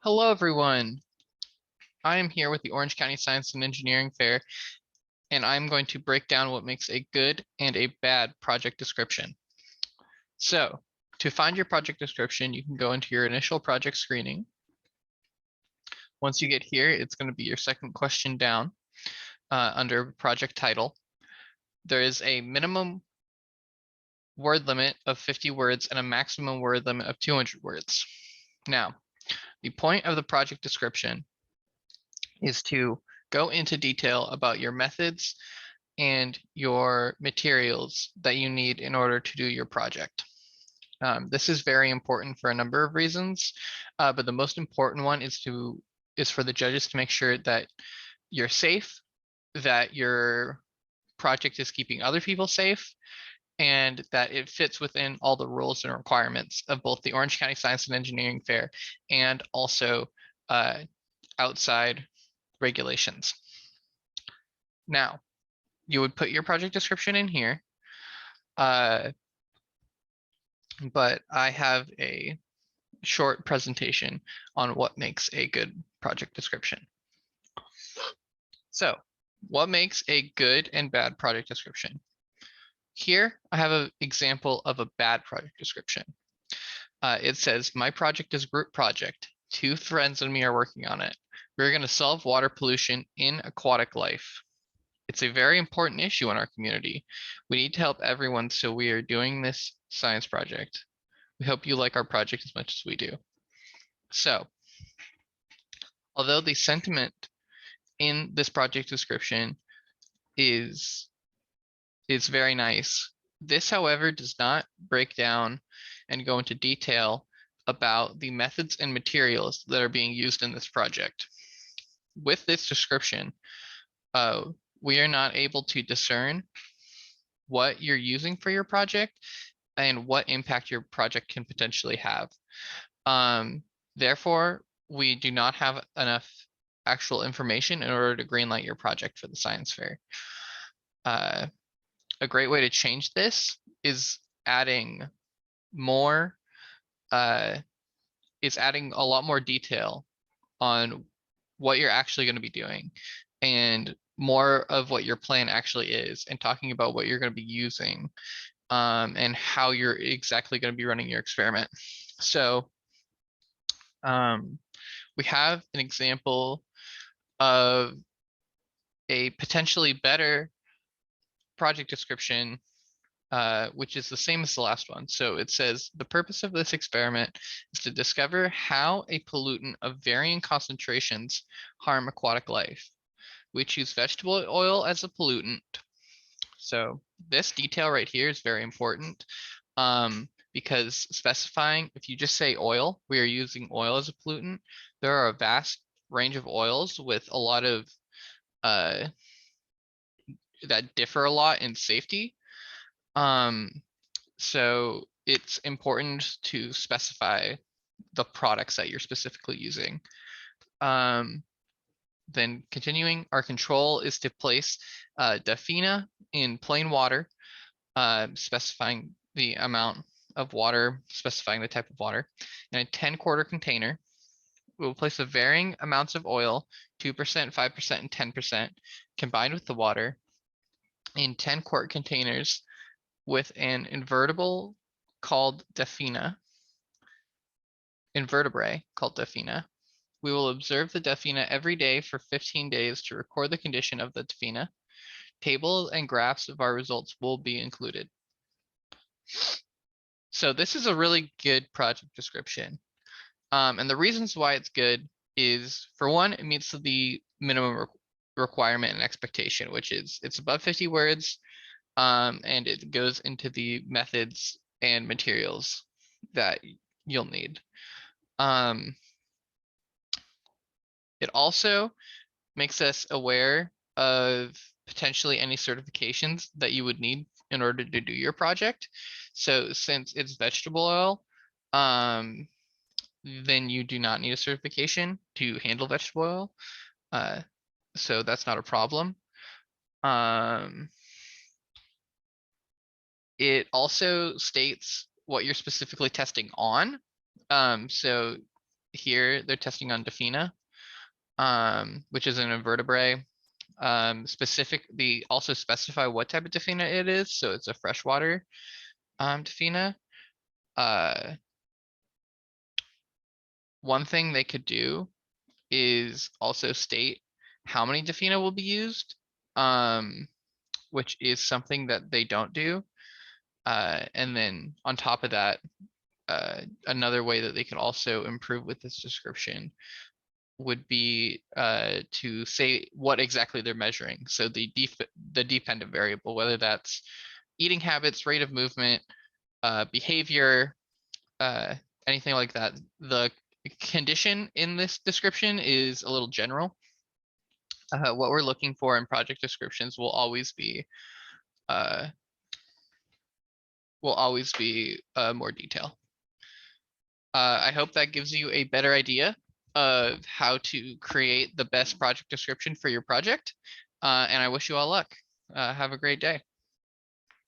Hello, everyone. I am here with the Orange County Science and Engineering Fair, and I'm going to break down what makes a good and a bad project description. So, to find your project description, you can go into your initial project screening. Once you get here, it's going to be your second question down under project title. There is a minimum word limit of 50 words and a maximum word limit of 200 words. Now, the point of the project description is to go into detail about your methods and your materials that you need in order to do your project. This is very important for a number of reasons, but the most important one is for the judges to make sure that you're safe, that your project is keeping other people safe, and that it fits within all the rules and requirements of both the Orange County Science and Engineering Fair and also outside regulations. Now, you would put your project description in here, but I have a short presentation on what makes a good project description. So, what makes a good and bad project description? Here, I have an example of a bad project description. It says, my project is a group project. 2 friends and me are working on it. We're going to solve water pollution in aquatic life. It's a very important issue in our community. We need to help everyone, so we are doing this science project. We hope you like our project as much as we do. So, although the sentiment in this project description is very nice, this, however, does not break down and go into detail about the methods and materials that are being used in this project. With this description, we are not able to discern what you're using for your project and what impact your project can potentially have. Therefore, we do not have enough actual information in order to greenlight your project for the science fair. A great way to change this is adding more, adding a lot more detail on what you're actually going to be doing and more of what your plan actually is, and talking about what you're going to be using and how you're exactly going to be running your experiment. So we have an example of a potentially better project description, which is the same as the last one. So it says, the purpose of this experiment is to discover how a pollutant of varying concentrations harm aquatic life. We choose vegetable oil as a pollutant. So this detail right here is very important, because specifying, if you just say oil, we are using oil as a pollutant, there are a vast range of oils with a lot of that differ a lot in safety. So it's important to specify the products that you're specifically using. Then continuing, our control is to place Dafina in plain water, specifying the amount of water, specifying the type of water, in a 10-quarter container. We will place the varying amounts of oil, 2%, 5%, and 10%, combined with the water, in 10-quart containers with an invertebrate called Dafina. We will observe the Dafina every day for 15 days to record the condition of the Dafina. Tables and graphs of our results will be included. So this is a really good project description. And the reasons why it's good is, for one, it meets the minimum requirement and expectation, which is it's above 50 words, and it goes into the methods and materials that you'll need. It also makes us aware of potentially any certifications that you would need in order to do your project. So since it's vegetable oil, then you do not need a certification to handle vegetable oil. So that's not a problem. It also states what you're specifically testing on. So here they're testing on Defina, which is an invertebrate. They also specify what type of Defina it is, so it's a freshwater Defina. One thing they could do is also state how many Defina will be used, which is something that they don't do. And then on top of that, another way that they could also improve with this description would be to say what exactly they're measuring. So the dependent variable, whether that's eating habits, rate of movement, behavior, anything like that. The condition in this description is a little general. What we're looking for in project descriptions will always be more detail. I hope that gives you a better idea of how to create the best project description for your project. And I wish you all luck. Have a great day.